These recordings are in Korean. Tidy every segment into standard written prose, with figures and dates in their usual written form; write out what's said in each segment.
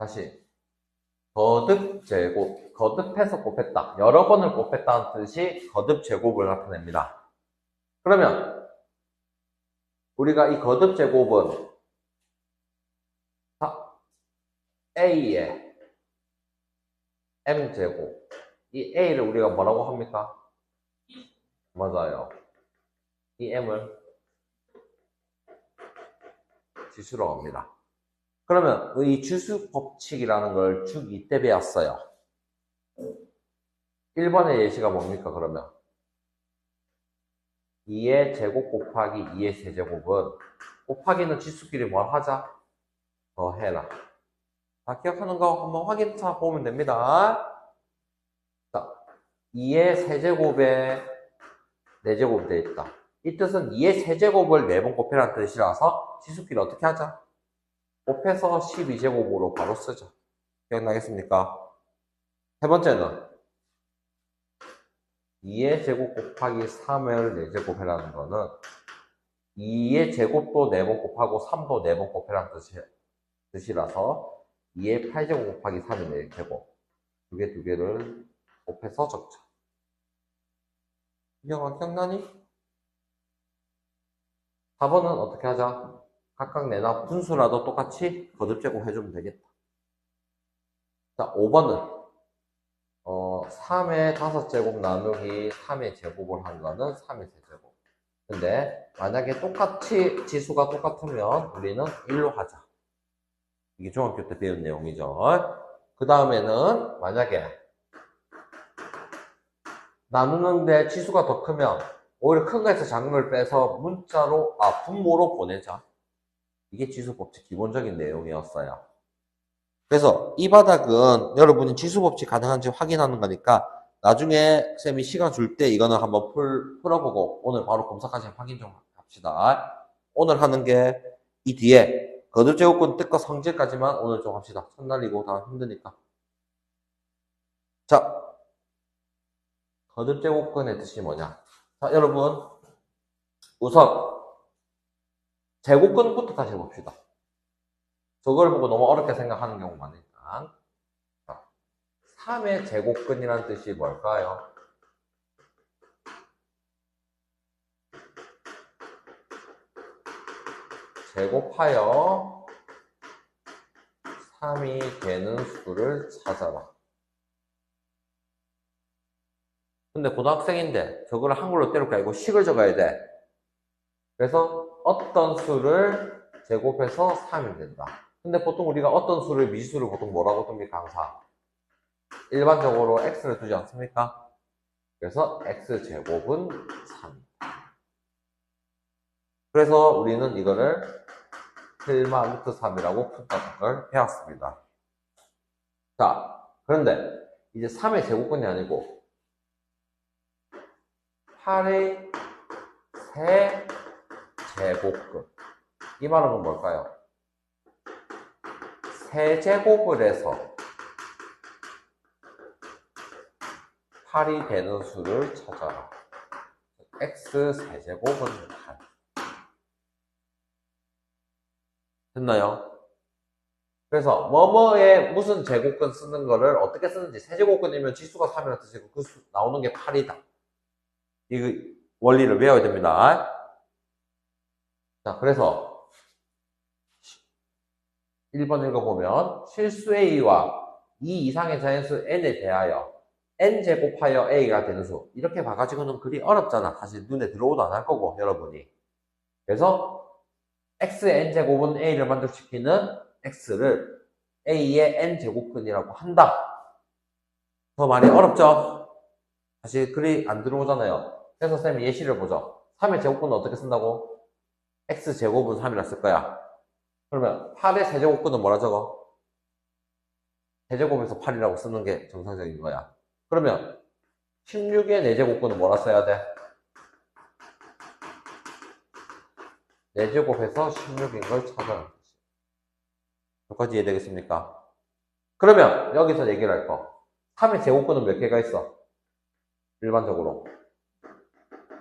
다시. 거듭 제곱, 거듭해서 곱했다. 여러 번을 곱했다는 뜻이 거듭 제곱을 나타냅니다. 그러면 우리가 이 거듭 제곱은 A의 M제곱, 이 A를 우리가 뭐라고 합니까? 맞아요. 이 M을 지수로 합니다. 그러면 이 지수 법칙이라는 걸 중2 때 배웠어요. 1번의 예시가 뭡니까, 그러면? 2의 제곱 곱하기 2의 세제곱은 곱하기는 지수끼리 뭘 하자? 더해라. 다 기억하는 거 한번 확인해 보면 됩니다. 자, 2의 세제곱에 4제곱이 되어 있다. 이 뜻은 2의 세제곱을 4번 곱해라는 뜻이라서 지수끼리 어떻게 하자? 곱해서 12제곱으로 바로 쓰자. 기억나겠습니까? 세 번째는 2의 제곱 곱하기 3을 4제곱 해라는 거는 2의 제곱도 4번 곱하고 3도 4번 곱해라는 뜻이라서 2의 8제곱 곱하기 3이 4제곱 두 개를 곱해서 적자. 기억나니? 4번은 어떻게 하자? 각각 내나 분수라도 똑같이 거듭제곱 해주면 되겠다. 자, 5번은 3의 5제곱 나누기 3의 제곱을 한 거는 3의 세제곱. 근데 만약에 똑같이 지수가 똑같으면 우리는 1로 하자. 이게 중학교 때 배운 내용이죠. 그 다음에는 만약에 나누는데 지수가 더 크면 오히려 큰 거에서 작은 걸 빼서 분모로 보내자. 이게 지수 법칙 기본적인 내용이었어요. 그래서 이 바닥은 여러분이 지수 법칙 가능한지 확인하는 거니까 나중에 쌤이 시간 줄 때 이거는 한번 풀어보고 오늘 바로 검사까지 확인 좀 합시다. 오늘 하는 게 이 뒤에 거듭제곱근 뜻과 성질까지만 오늘 좀 합시다. 첫날이고 다 힘드니까. 자, 거듭제곱근의 뜻이 뭐냐? 자, 여러분 우선 제곱근부터 다시 해봅시다. 저걸 보고 너무 어렵게 생각하는 경우가 많으니까. 3의 제곱근이라는 뜻이 뭘까요? 제곱하여 3이 되는 수를 찾아라. 근데 고등학생인데 저걸 한글로 때릴 게 아니고 식을 적어야 돼. 그래서 어떤 수를 제곱해서 3이 된다. 근데 보통 우리가 어떤 수를 미수를 보통 뭐라고 둡니까? 항상 일반적으로 x를 두지 않습니까? 그래서 x제곱은 3. 그래서 우리는 이거를 필마 루트 3이라고 푼다는 걸 배웠습니다. 자, 그런데 이제 3의 제곱근이 아니고 8의 세제곱근. 이 말은 뭘까요? 세제곱을 해서 8이 되는 수를 찾아라. x 세제곱은 8. 됐나요? 그래서 뭐뭐에 무슨 제곱근 쓰는 거를 어떻게 쓰는지 세제곱근이면 지수가 3이라는 뜻이고 그 수 나오는 게 8이다. 이 원리를 외워야 됩니다. 자, 그래서 1번 읽어보면 실수 a와 2 이상의 자연수 n에 대하여 n제곱하여 a가 되는 수. 이렇게 봐가지고는 그리 어렵잖아. 사실 눈에 들어오도 안 할 거고 여러분이. 그래서 x의 n제곱은 a를 만족시키는 x를 a의 n제곱근이라고 한다. 더 많이 어렵죠? 사실 글이 안 들어오잖아요. 그래서 쌤이 예시를 보죠. 3의 제곱근은 어떻게 쓴다고? x제곱은 3이라 쓸 거야. 그러면 8의 세제곱근은 뭐라 적어? 세제곱에서 8이라고 쓰는 게 정상적인 거야. 그러면 16의 4제곱근은 뭐라 써야 돼? 4제곱해서 16인 걸 찾아라. 여기까지 이해되겠습니까? 그러면 여기서 얘기를 할 거. 3의 제곱근은 몇 개가 있어? 일반적으로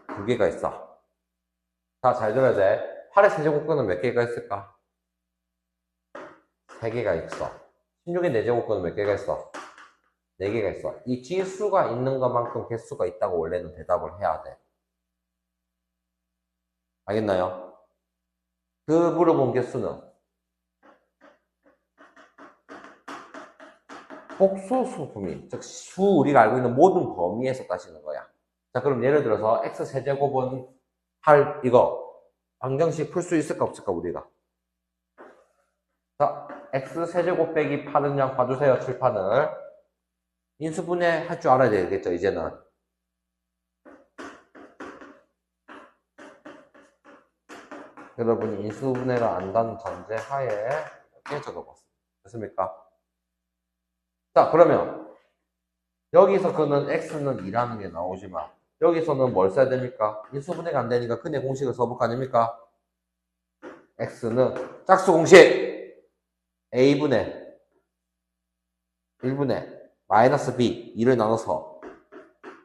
2개가 있어. 자, 잘 들어야 돼. 8의 세제곱근은 몇 개가 있을까? 3개가 있어. 16의 4제곱근은 몇 개가 있어? 4개가 있어. 이 지수가 있는 것만큼 개수가 있다고 원래는 대답을 해야 돼. 알겠나요? 그 물어본 개수는 복소수품이, 즉 우리가 알고 있는 모든 범위에서 따지는 거야. 자, 그럼 예를 들어서 x세제곱은 8 이거 방정식 풀 수 있을까 없을까 우리가? 자, x세제곱 빼기 8은 양 봐주세요. 칠판을 인수분해 할 줄 알아야 되겠죠 이제는. 여러분이 인수분해를 안다는 전제하에 이렇게 적어봤습니다. 됐습니까? 자, 그러면 여기서 그는 x는 2라는 게 나오지만 여기서는 뭘 써야 됩니까? 인수분해가 안 되니까 근의 공식을 써볼까 아닙니까? x는 짝수 공식 a분의 1분의 마이너스 b 2를 나눠서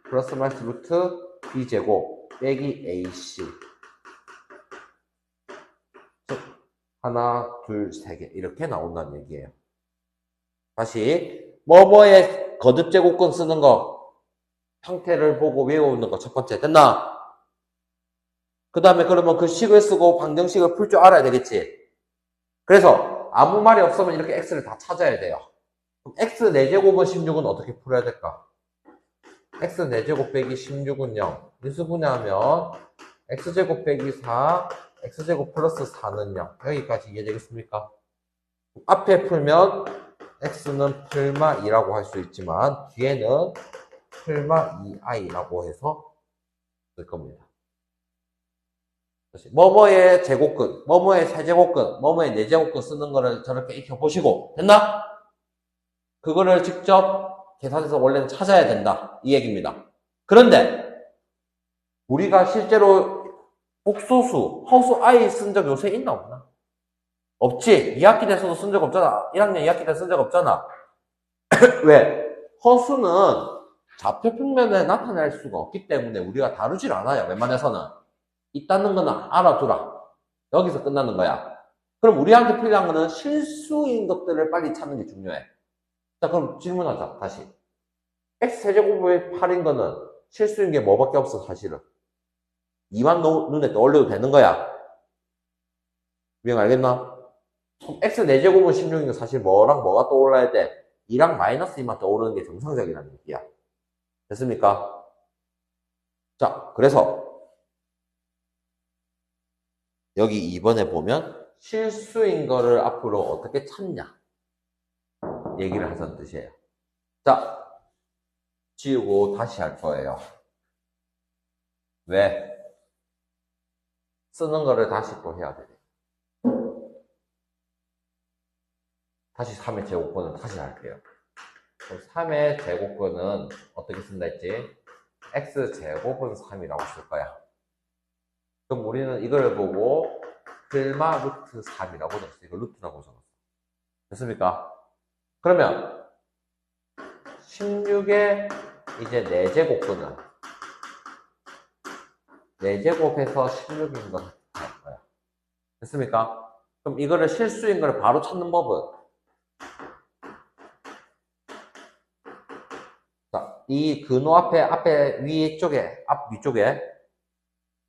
플러스 마이너스 루트 b제곱 빼기 ac 즉 하나, 둘, 세 개 이렇게 나온다는 얘기예요. 다시 뭐뭐의 거듭제곱근 쓰는 거 형태를 보고 외우는 거 첫 번째 됐나? 그 다음에 그러면 그 식을 쓰고 방정식을 풀 줄 알아야 되겠지. 그래서 아무 말이 없으면 이렇게 x를 다 찾아야 돼요. 그럼 x 4제곱은 16은 어떻게 풀어야 될까? x 4제곱 빼기 16은 0 인수분해하면 x제곱 빼기 4 x제곱 플러스 4는 0 여기까지 이해되겠습니까? 앞에 풀면 x는 풀마 2라고 할 수 있지만 뒤에는 풀마 2i라고 해서 쓸 겁니다. 뭐뭐의 제곱근, 뭐뭐의 세제곱근, 뭐뭐의 네제곱근 쓰는 거를 저렇게 익혀보시고 됐나? 그거를 직접 계산해서 원래는 찾아야 된다 이 얘기입니다. 그런데 우리가 실제로 복소수, 허수 i 쓴 적 요새 있나 없나? 없지. 2학기 돼서도 쓴 적 없잖아. 1학년 2학기 때 쓴 적 없잖아. 왜? 허수는 좌표 평면에 나타낼 수가 없기 때문에 우리가 다루질 않아요. 웬만해서는. 있다는 거는 알아두라. 여기서 끝나는 거야. 그럼 우리한테 필요한 거는 실수인 것들을 빨리 찾는 게 중요해. 자, 그럼 질문하자. 다시. x세제곱의 8인 거는 실수인 게 뭐밖에 없어, 사실은. 2만 눈에 떠올려도 되는 거야. 유형 알겠나? 그럼 x 4제곱은 16인 거 사실 뭐랑 뭐가 떠올라야 돼? 2랑 마이너스 2만 떠오르는 게 정상적이라는 얘기야. 됐습니까? 자, 그래서 여기 2번에 보면 실수인 거를 앞으로 어떻게 찾냐 얘기를 하자는 뜻이에요. 자, 지우고 다시 할 거예요. 왜? 쓰는 거를 다시 또 해야 돼. 다시 3의 제곱근을 다시 할게요. 그럼 3의 제곱근은 어떻게 쓴다 했지? x제곱은 3이라고 쓸 거야. 그럼 우리는 이걸 보고 글마 루트 3이라고 적었어. 이거 루트라고 적었어. 됐습니까? 그러면 16의 이제 4제곱근은 4제곱에서 16인 걸 할 거야. 됐습니까? 그럼 이거를 실수인 걸 바로 찾는 법은 자, 이 근호 앞에 위쪽에 위쪽에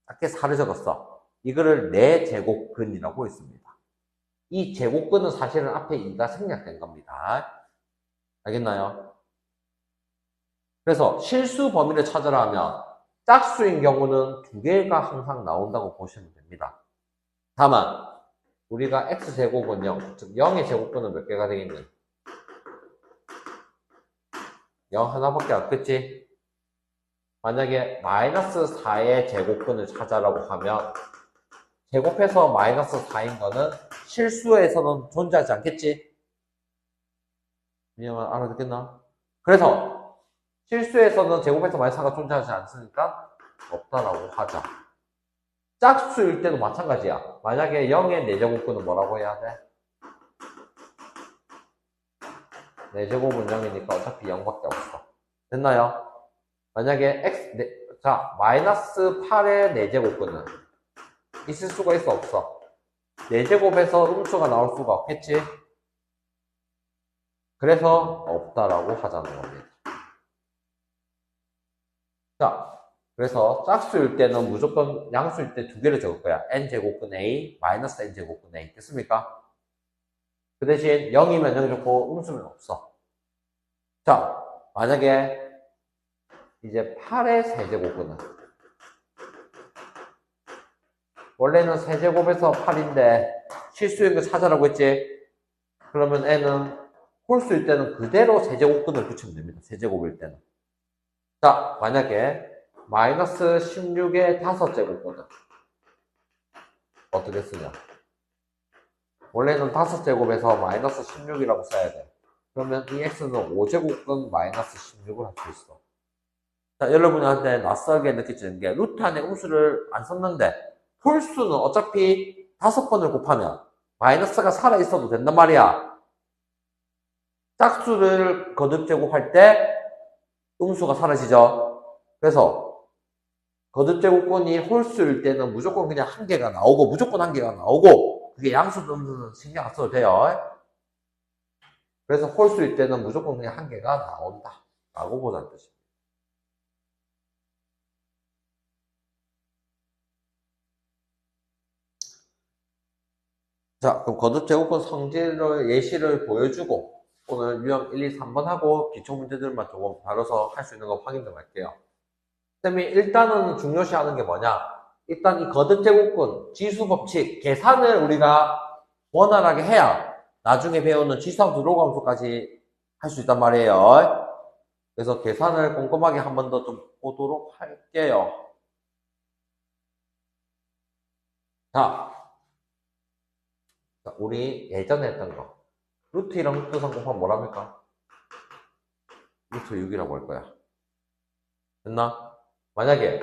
작게 4를 적었어. 이거를 4제곱근이라고 했습니다. 이 제곱근은 사실은 앞에 2가 생략된 겁니다. 알겠나요? 그래서 실수 범위를 찾으라 하면 짝수인 경우는 2개가 항상 나온다고 보시면 됩니다. 다만 우리가 x제곱은 0, 즉 0의 제곱근은 몇 개가 되겠니? 0 하나밖에 안 됐지? 만약에 마이너스 4의 제곱근을 찾아라고 하면 제곱해서 마이너스 4인 거는 실수에서는 존재하지 않겠지? 왜냐면 알아듣겠나? 그래서 실수에서는 제곱해서 마이너스 4가 존재하지 않으니까 없다라고 하자. 짝수일 때도 마찬가지야. 만약에 0의 4제곱근은 뭐라고 해야 돼? 4제곱은 0이니까 어차피 0밖에 없어. 됐나요? 만약에 자, 마이너스 8의 4제곱근은 있을 수가 있어, 없어? 4제곱에서 음수가 나올 수가 없겠지? 그래서 없다라고 하자는 겁니다. 자, 그래서 짝수일 때는 무조건 양수일 때 두 개를 적을 거야. n제곱근 a 마이너스 n제곱근 a. 됐습니까? 그 대신 0이면 0 적고 음수면 없어. 자, 만약에 이제 8의 세제곱근은 원래는 세제곱에서 8인데 실수인 거 찾아라고 했지? 그러면 n은 홀수일 때는 그대로 세제곱근을 붙이면 됩니다. 세제곱일 때는. 자, 만약에 마이너스 16의 5제곱근은 어떻게 쓰냐? 원래는 5제곱에서 마이너스 16이라고 써야 돼. 그러면 이 x는 5제곱근 마이너스 16을 할 수 있어. 자, 여러분한테 낯설게 느껴지는 게 루트 안에 음수를 안 썼는데 홀수는 어차피 5번을 곱하면 마이너스가 살아있어도 된단 말이야. 짝수를 거듭 제곱할 때 음수가 사라지죠. 그래서 거듭 제곱근이 홀수일 때는 무조건 그냥 한 개가 나오고 무조건 한 개가 나오고 그게 양수도 음수는 신경 안 써도 돼요. 그래서 홀수일 때는 무조건 그냥 한 개가 나온다 라고 보자는 뜻입니다. 자, 그럼 거듭 제곱근 성질을 예시를 보여주고 오늘 유형 1, 2, 3번 하고 기초 문제들만 조금 다뤄서 할 수 있는 거 확인 좀 할게요. 쌤이 일단은 중요시하는 게 뭐냐? 일단 이 거듭 제곱근 지수 법칙 계산을 우리가 원활하게 해야 나중에 배우는 지수함수 로그함수까지 할 수 있단 말이에요. 그래서 계산을 꼼꼼하게 한 번 더 좀 보도록 할게요. 자, 우리 예전에 했던 거 루트 1랑 루트 3 곱하면 뭐랍니까? 루트 6이라고 할 거야. 됐나? 만약에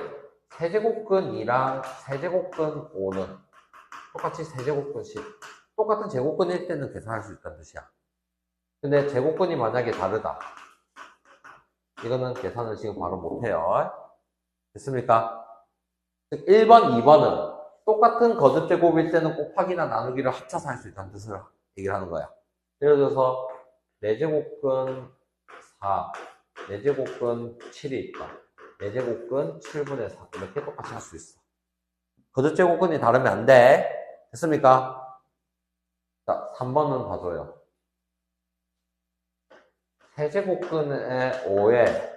세제곱근 2랑 세제곱근 5는 똑같이 세제곱근 10 똑같은 제곱근일 때는 계산할 수 있다는 뜻이야. 근데 제곱근이 만약에 다르다. 이거는 계산을 지금 바로 못해요. 됐습니까? 즉 1번, 2번은 똑같은 거듭 제곱일 때는 곱하기나 나누기를 합쳐서 할 수 있다는 뜻을 얘기를 하는 거야. 예를 들어서 4제곱근 4, 4제곱근 7이 있다. 4제곱근 7분의 4 이렇게 똑같이 할 수 있어. 거듭 제곱근이 다르면 안 돼. 됐습니까? 자, 3번은 봐줘요. 세제곱근의 5의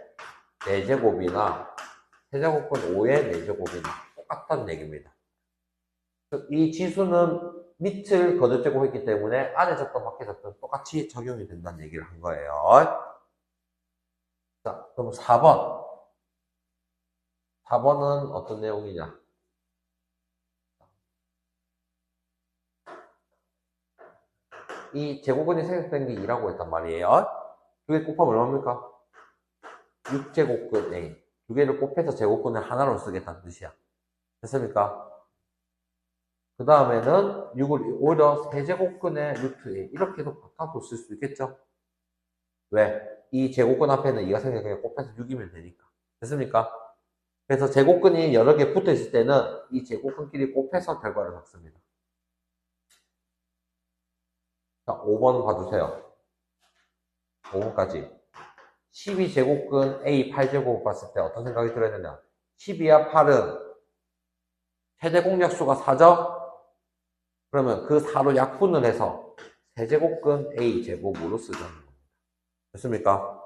4제곱이나 세제곱근 5의 4제곱이나 똑같다는 얘기입니다. 이 지수는 밑을 거듭 제곱했기 때문에 안에 적던 밖에 적던 똑같이 적용이 된다는 얘기를 한 거예요. 자, 그럼 4번. 4번은 어떤 내용이냐? 이 제곱근이 생략된 게 2라고 했단 말이에요. 두 개 곱하면 얼마입니까? 6제곱근 A. 두 개를 곱해서 제곱근을 하나로 쓰겠다는 뜻이야. 됐습니까? 그 다음에는 6을 오히려 세제곱근의 루트 A. 이렇게도 바꿔도 쓸 수 있겠죠? 왜? 이 제곱근 앞에는 2가 생기니까 그냥 곱해서 6이면 되니까. 됐습니까? 그래서 제곱근이 여러 개 붙어 있을 때는 이 제곱근끼리 곱해서 결과를 적습니다. 자, 5번 봐주세요. 5번까지. 12제곱근 A 8제곱 봤을 때 어떤 생각이 들어야 되냐? 12와 8은 최대 공약수가 4죠? 그러면 그 4로 약분을 해서 세제곱근 A 제곱으로 쓰자는 겁니다. 됐습니까?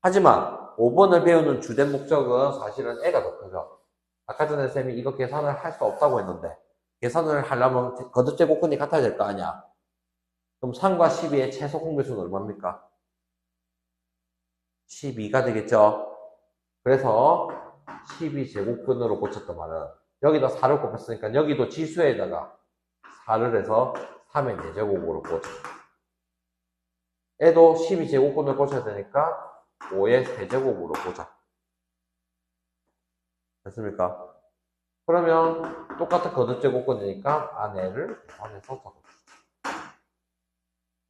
하지만 5번을 배우는 주된 목적은 사실은 애가 더 크죠. 아까 전에 쌤이 이거 계산을 할 수 없다고 했는데 계산을 하려면 거듭 제곱근이 같아야 될 거 아니야. 그럼 3과 12의 최소 공배수는 얼마입니까? 12가 되겠죠. 그래서 12제곱근으로 고쳤단 말은 여기다 4를 곱했으니까 여기도 지수에다가 4를 해서 3의 4제곱으로 고쳐. 애도 12제곱근을 고쳐야 되니까 5의 세제곱으로 보자. 됐습니까? 그러면 똑같은 거듭 제곱근이니까 안에를 계산해서 적읍시다.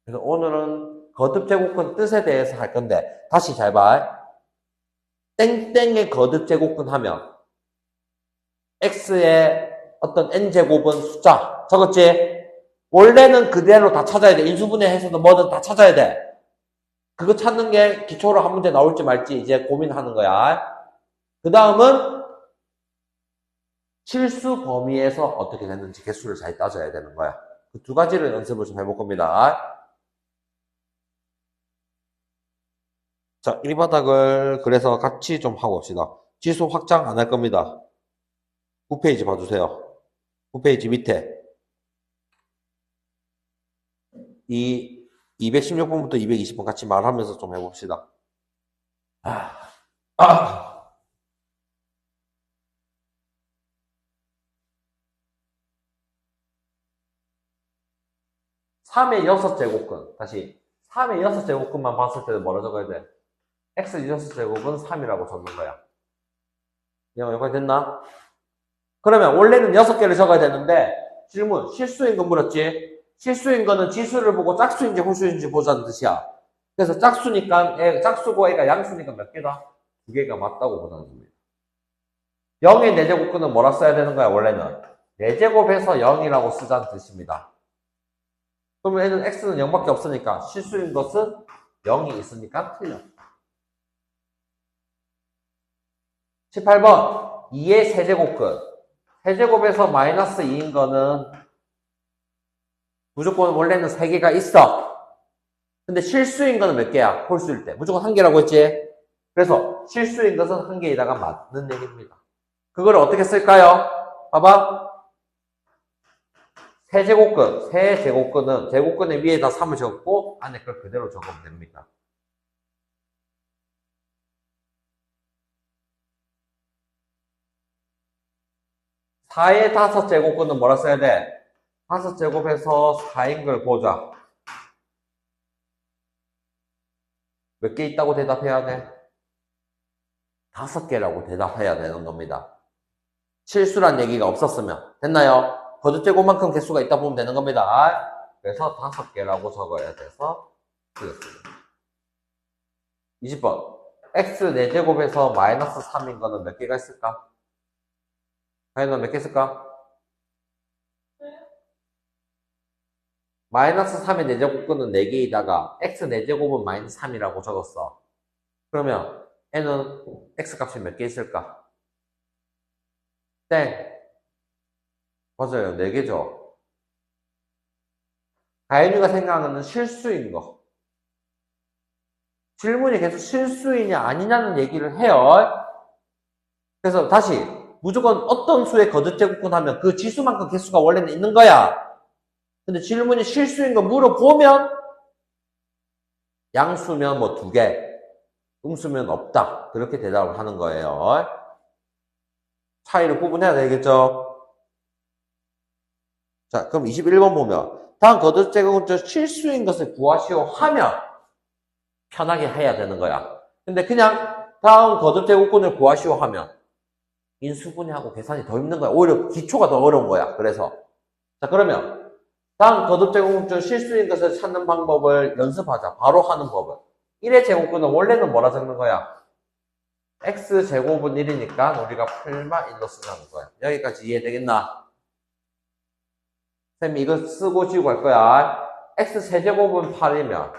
그래서 오늘은 거듭 제곱근 뜻에 대해서 할 건데 다시 잘 봐. 땡땡의 거듭 제곱근 하면 x의 어떤 n제곱은 숫자 적었지? 원래는 그대로 다 찾아야 돼. 인수분해 해서도 뭐든 다 찾아야 돼. 그거 찾는 게 기초로 한 문제 나올지 말지 이제 고민하는 거야. 그 다음은 실수 범위에서 어떻게 됐는지 개수를 잘 따져야 되는 거야. 그 두 가지를 연습을 좀 해볼 겁니다. 자, 1바닥을 그래서 같이 좀 하고 봅시다. 지수 확장 안 할 겁니다. 9페이지 봐주세요. 9페이지 밑에 이 216번부터 220번 같이 말하면서 좀 해봅시다. 3의 6제곱근. 다시 3의 6제곱근만 봤을 때는 뭐라 적어야 돼? x 6제곱은 3이라고 적는 거야. 여기까지 됐나? 그러면 원래는 6개를 적어야 되는데 질문, 실수인 거 물었지? 실수인 거는 지수를 보고 짝수인지 홀수인지 보자는 뜻이야. 그래서 짝수니까 짝수고 애가 양수니까 몇 개다? 2개가 맞다고 보자는 겁니다. 0의 4제곱근은 뭐라 써야 되는 거야 원래는? 4제곱에서 0이라고 쓰자는 뜻입니다. 그러면 얘는 x는 0밖에 없으니까 실수인 것은 0이 있으니까 틀려. 18번 2의 세제곱근. 세제곱에서 마이너스 2인 거는 무조건 원래는 3개가 있어. 근데 실수인 거는 몇 개야? 홀수일 때. 무조건 1개라고 했지? 그래서 실수인 것은 1개에다가 맞는 얘기입니다. 그걸 어떻게 쓸까요? 봐봐. 세제곱근. 세제곱근은 제곱근의 위에다 3을 적고 안에 걸 그대로 적으면 됩니다. (4의 5제곱근은 뭐라 써야 돼? 5제곱에서 4인 걸 보자. 몇 개 있다고 대답해야 돼? 5개라고 대답해야 되는 겁니다. 실수란 얘기가 없었으면. 됐나요? 거듭제곱만큼 개수가 있다 보면 되는 겁니다. 그래서 5개라고 적어야 돼서 틀렸습니다. 20번. x 4제곱에서 마이너스 3인 거는 몇 개가 있을까? 가연아 몇 개 있을까? 마이너스 3의 4제곱근은 4개이다가 x 4제곱은 마이너스 3이라고 적었어. 그러면 n은 x 값이 몇 개 있을까? 땡. 맞아요. 4개죠. 가연이가 생각하는 실수인 거. 질문이 계속 실수이냐 아니냐는 얘기를 해요. 그래서 다시 무조건 어떤 수의 거듭제곱근 하면 그 지수만큼 개수가 원래는 있는 거야. 근데 질문이 실수인 거 물어보면 양수면 뭐 2개, 음수면 없다. 그렇게 대답을 하는 거예요. 차이를 구분해야 되겠죠? 자, 그럼 21번 보면 다음 거듭제곱은 실수인 것을 구하시오 하면 편하게 해야 되는 거야. 근데 그냥 다음 거듭제곱근을 구하시오 하면 인수분해하고 계산이 더 힘든 거야. 오히려 기초가 더 어려운 거야. 그래서 자, 그러면 다음 거듭제곱은 실수인 것을 찾는 방법을 연습하자. 바로 하는 법은 1의 제곱근은 원래는 뭐라 적는 거야? x제곱은 1이니까 우리가 풀마 1로 쓰자는 거야. 여기까지 이해되겠나? 쌤이 이거 쓰고 지우고 할 거야. x세제곱은 8이면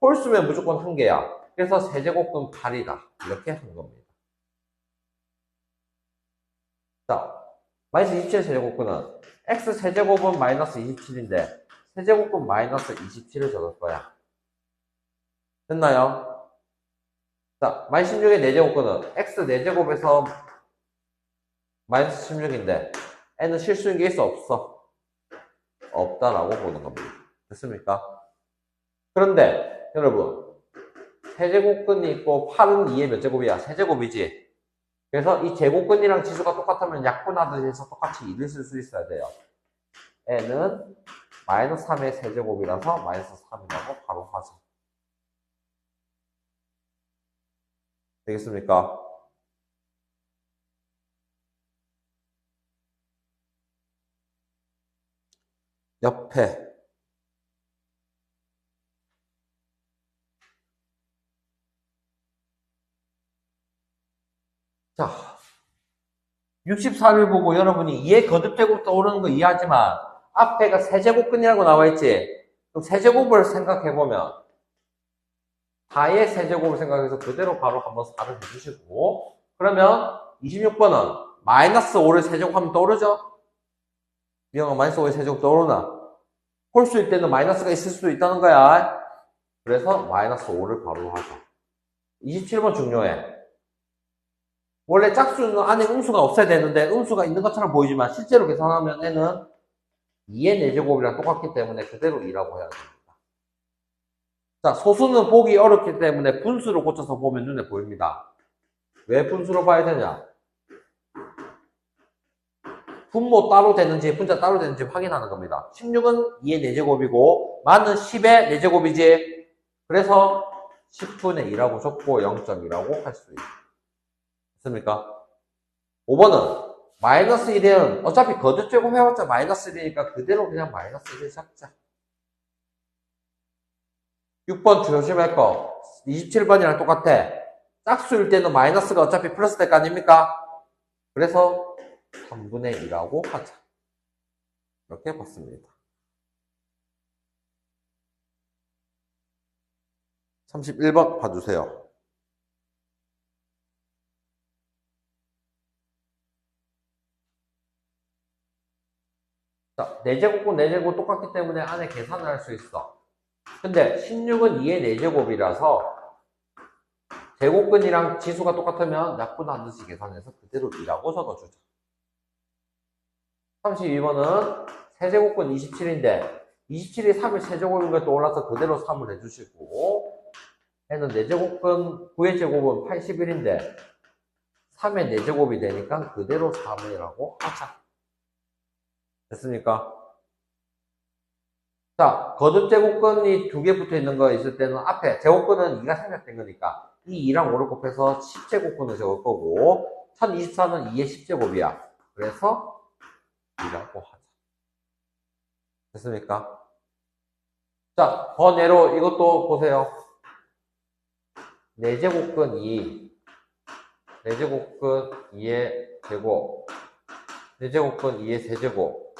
홀수면 무조건 1개야. 그래서 세제곱은 8이다. 이렇게 한 겁니다. 자, 마이너스 27 세제곱근은 x세제곱은 마이너스 27인데 세제곱은 마이너스 27을 적을 거야. 됐나요? 자, 마이너스 16의 4제곱근은 x 4제곱에서 마이너스 16인데 n은 실수인 게 있어 없어? 없다라고 보는 겁니다. 됐습니까? 그런데 여러분 세제곱근이 있고 8은 2의 몇 제곱이야? 세제곱이지? 그래서 이 제곱근이랑 지수가 똑같으면 약분하듯이 해서 똑같이 2를 쓸 수 있어야 돼요. n은 마이너스 3의 세제곱이라서 마이너스 3이라고 바로 하죠. 되겠습니까? 옆에 자 64를 보고 여러분이 2의 거듭제곱 떠오르는 거 이해하지만 앞에가 세제곱근이라고 나와있지? 그럼 세제곱을 생각해보면 4의 세제곱을 생각해서 그대로 바로 한번 4를 해주시고, 그러면 26번은 마이너스 5를 세제곱하면 떠오르죠? 미영아, 마이너스 5의 세제곱 떠오르나? 홀수일 때는 마이너스가 있을 수도 있다는 거야. 그래서 마이너스 5를 바로 하자. 27번 중요해. 원래 짝수는 안에 음수가 없어야 되는데 음수가 있는 것처럼 보이지만 실제로 계산하면 n은 2의 4제곱이랑 똑같기 때문에 그대로 2라고 해야 됩니다. 자, 소수는 보기 어렵기 때문에 분수로 고쳐서 보면 눈에 보입니다. 왜 분수로 봐야 되냐? 분모 따로 되는지 분자 따로 되는지 확인하는 겁니다. 16은 2의 4제곱이고 만은 10의 4제곱이지. 그래서 10분의 2라고 적고 0.2라고 할 수 있습니까? 5번은 마이너스 1은 어차피 거듭제곱 해봤자 마이너스 1이니까 그대로 그냥 마이너스 1을 잡자. 6번 조심할 거 27번이랑 똑같아. 짝수일 때는 마이너스가 어차피 플러스 될 거 아닙니까? 그래서 3분의 2라고 하자. 이렇게 봤습니다. 31번 봐주세요. 자, 4제곱과 4제곱 똑같기 때문에 안에 계산을 할 수 있어. 근데 16은 2의 4제곱이라서 제곱근이랑 지수가 똑같으면 약분하듯이 계산해서 그대로 2라고 적어주자. 32번은 세제곱근 27인데 27이 3의 세제곱인 걸 떠올라서 그대로 3을 해주시고, 얘는 4제곱근 9의 제곱은 81인데 3의 4제곱이 되니까 그대로 3이라고 하자. 됐습니까? 자, 거듭제곱근이 2개 붙어 있는 거 있을 때는 앞에 제곱근은 2가 생략된 거니까 이 2랑 5를 곱해서 10제곱근을 적을 거고 1024는 2의 10제곱이야. 그래서 2라고 하자. 됐습니까? 자, 번외로 이것도 보세요. 4제곱근 2, 4제곱근 2의 제곱, 4제곱근 2의 세제곱,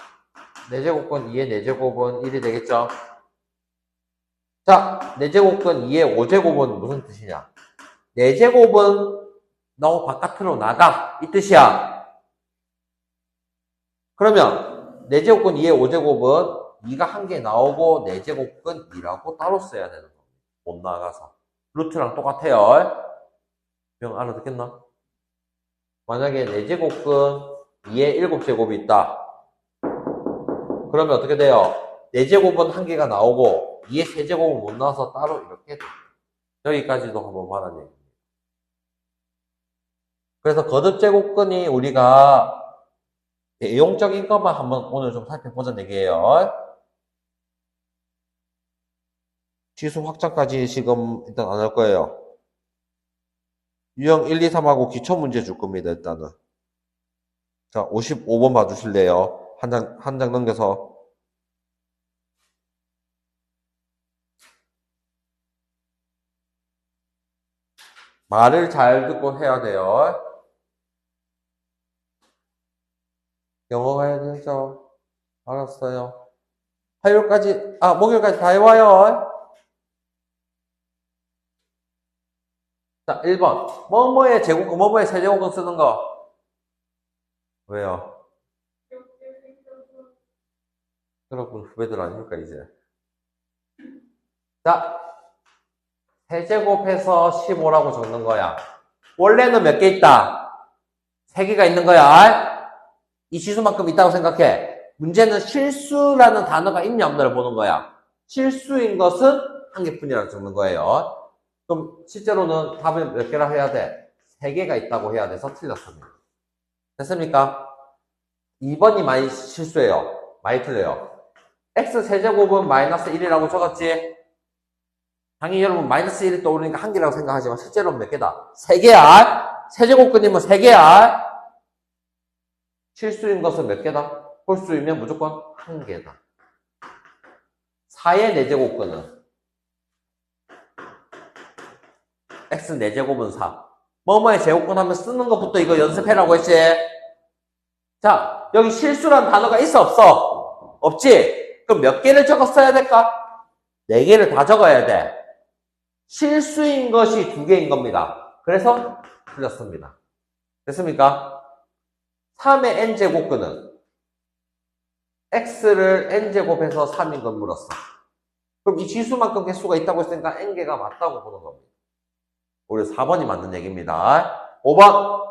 4제곱근 2의 4제곱은 1이 되겠죠? 자, 4제곱근 2의 5제곱은 무슨 뜻이냐? 4제곱은 너 바깥으로 나가, 이 뜻이야. 그러면 4제곱근 2의 5제곱은 2가 한 개 나오고 4제곱근 2라고 따로 써야 되는 겁니다. 못 나가서. 루트랑 똑같아요. 형 알아듣겠나? 만약에 4제곱근 2의 7제곱이 있다. 그러면 어떻게 돼요? 4제곱은 한 개가 나오고 2의 세제곱은 못 나와서 따로 이렇게 돼요. 여기까지도 한번 말하네. 그래서 거듭제곱근이 우리가 내용적인 것만 한번 오늘 좀 살펴보자 얘기예요. 지수 확장까지 지금 일단 안 할 거예요. 유형 1, 2, 3하고 기초문제 줄 겁니다, 일단은. 자, 55번 봐주실래요? 한 장 넘겨서. 말을 잘 듣고 해야 돼요. 영어 가야 되죠? 알았어요. 화요일까지, 목요일까지 다 해와요. 자, 1번. 뭐뭐의 제곱근, 뭐뭐의 세제곱근 쓰는 거. 왜요? 여러분 후배들 아닙니까, 이제? 자, 세제곱해서 15라고 적는 거야. 원래는 몇 개 있다? 3개가 있는 거야. 이 지수만큼 있다고 생각해. 문제는 실수라는 단어가 있냐 없냐를 보는 거야. 실수인 것은 한 개뿐이라고 적는 거예요. 그럼 실제로는 답은 몇 개라 해야 돼? 3개가 있다고 해야 돼서 틀렸습니다. 됐습니까? 2번이 많이 실수예요. 많이 틀려요. x 세제곱은 마이너스 1이라고 적었지? 당연히 여러분 마이너스 1이 떠오르니까 한 개라고 생각하지만 실제로는 몇 개다? 3개야. 세제곱근이면 3개야. 실수인 것은 몇 개다? 홀수이면 무조건 한 개다. 4의 4제곱근은 x 4제곱은 4. 뭐뭐의 제곱근 하면 쓰는 것부터 이거 연습해라고 했지? 자, 여기 실수란 단어가 있어 없어? 없지? 그럼 몇 개를 적었어야 될까? 4개를 다 적어야 돼. 실수인 것이 2개인 겁니다. 그래서 틀렸습니다. 됐습니까? 3의 n제곱근은 x를 n제곱해서 3인 걸 물었어. 그럼 이 지수만큼 개수가 있다고 했으니까 n개가 맞다고 보는 겁니다. 우리 4번이 맞는 얘기입니다. 5번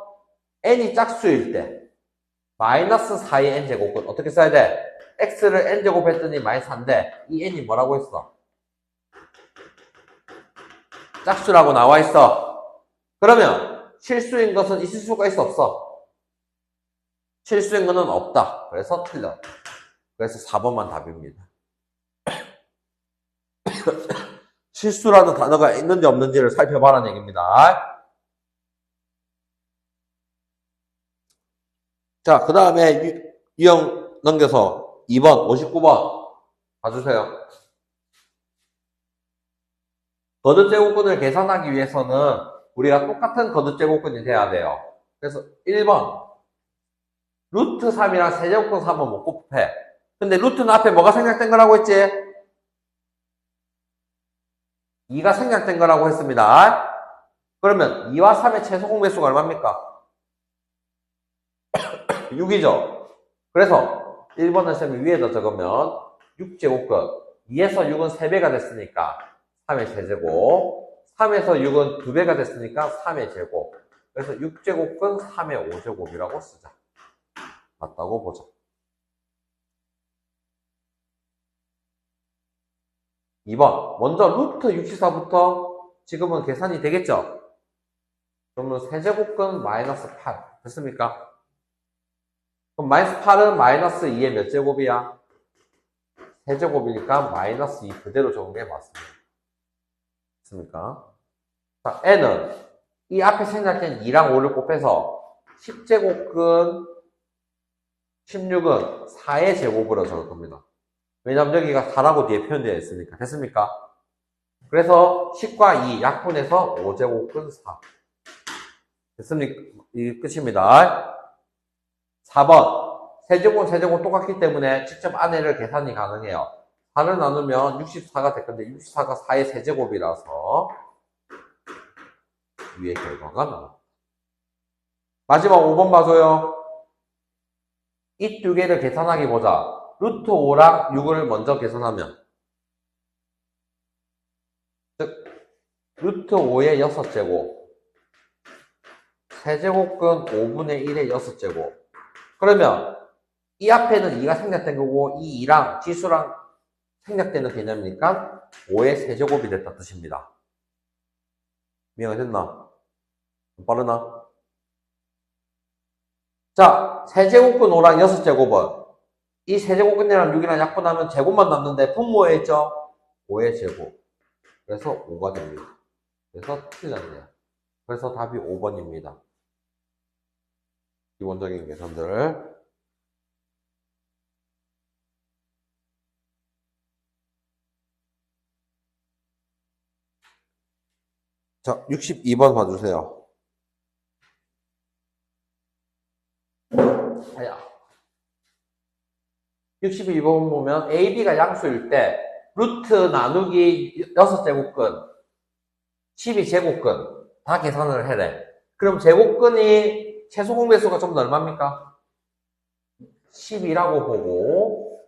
n이 짝수일 때 마이너스 4의 n제곱근 어떻게 써야 돼? x를 n제곱 했더니 마이너스 4인데 이 n이 뭐라고 했어? 짝수라고 나와 있어. 그러면 실수인 것은 있을 수가 있어 없어? 실수인 것은 없다. 그래서 틀려. 그래서 4번만 답입니다. 실수라는 단어가 있는지 없는지를 살펴봐라는 얘기입니다. 자, 그 다음에 유형 넘겨서 2번, 59번 봐주세요. 거듭제곱근을 계산하기 위해서는 우리가 똑같은 거듭제곱근이 돼야 돼요. 그래서 1번 루트 3이랑 세제곱근 3은 못 곱해. 근데 루트는 앞에 뭐가 생략된 거라고 했지? 2가 생략된 거라고 했습니다. 그러면 2와 3의 최소 공배수가 얼마입니까? 6이죠. 그래서 1번을 쌤이 위에다 적으면 6제곱근 2에서 6은 3배가 됐으니까 3의 세제곱 3에서 6은 2배가 됐으니까 3의 제곱 그래서 6제곱근 3의 5제곱이라고 쓰자. 맞다고 보자. 2번 먼저 루트 64부터 지금은 계산이 되겠죠? 그러면 세제곱근 마이너스 8 됐습니까? 그럼 마이너스 8은 마이너스 2의 몇 제곱이야? 세제곱이니까 마이너스 2 그대로 적은 게 맞습니다. 됐습니까? 자, n은 이 앞에 생략된 2랑 5를 곱해서 10제곱근 16은 4의 제곱으로 적을 겁니다. 왜냐면 여기가 4라고 뒤에 표현되어 있으니까. 됐습니까? 그래서 10과 2 약분해서 5제곱근 4. 됐습니까? 이 끝입니다. 4번 세제곱 세제곱 똑같기 때문에 직접 안에를 계산이 가능해요. 4를 나누면 64가 될 건데 64가 4의 세제곱이라서 위의 결과가 나옵니다. 마지막 5번 봐줘요. 이 두 개를 계산하기 보자. 루트 5랑 6을 먼저 계산하면 즉 루트 5의 6제곱 세제곱근 5분의 1의 6제곱 그러면 이 앞에는 2가 생략된 거고 이 2랑 지수랑 생략되는 개념이니까 5의 세제곱이 됐다 뜻입니다. 이해가 됐나? 빠르나? 자, 세제곱근 5랑 6제곱은 이 세제곱근이랑 6이랑 약분하면 제곱만 남는데 분모에 있죠? 5의 제곱. 그래서 5가 됩니다. 그래서 틀렸네요. 그래서 답이 5번입니다. 기본적인 계산들. 자, 62번 봐주세요. 62번 보면 AB가 양수일 때 루트 나누기 6제곱근 12제곱근 다 계산을 해래. 그럼 제곱근이 최소 공배수가 좀 더 얼마입니까? 10이라고 보고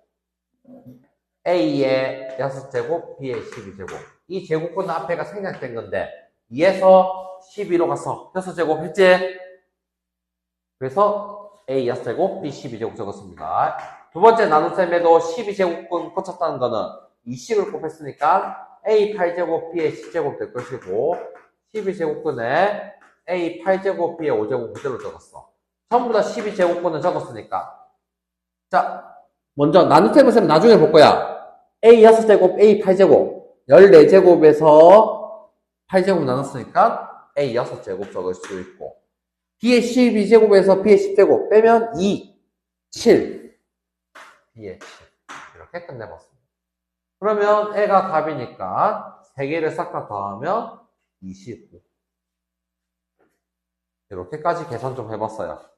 A의 6제곱, B의 12제곱 이 제곱근 앞에가 생략된 건데 2에서 12로 가서 6제곱 했지? 그래서 A 6제곱, B 12제곱 적었습니다. 두 번째 나눗셈에도 12제곱근 꽂혔다는 거는 20을 곱했으니까 A 8제곱, B의 10제곱 될 것이고 12제곱근에 A 8제곱, B의 5제곱 그대로 적었어. 전부 다 12제곱근을 적었으니까 자, 먼저 나눗셈을 셈 나중에 볼 거야. A 6제곱, A 8제곱 14제곱에서 8제곱 나눴으니까 A 6제곱 적을 수 있고 B의 12제곱에서 B의 10제곱 빼면 2, 7 B의 7 이렇게 끝내봤습니다. 그러면 애가 답이니까 3개를 싹 다 더하면 25 이렇게까지 계산 좀 해봤어요.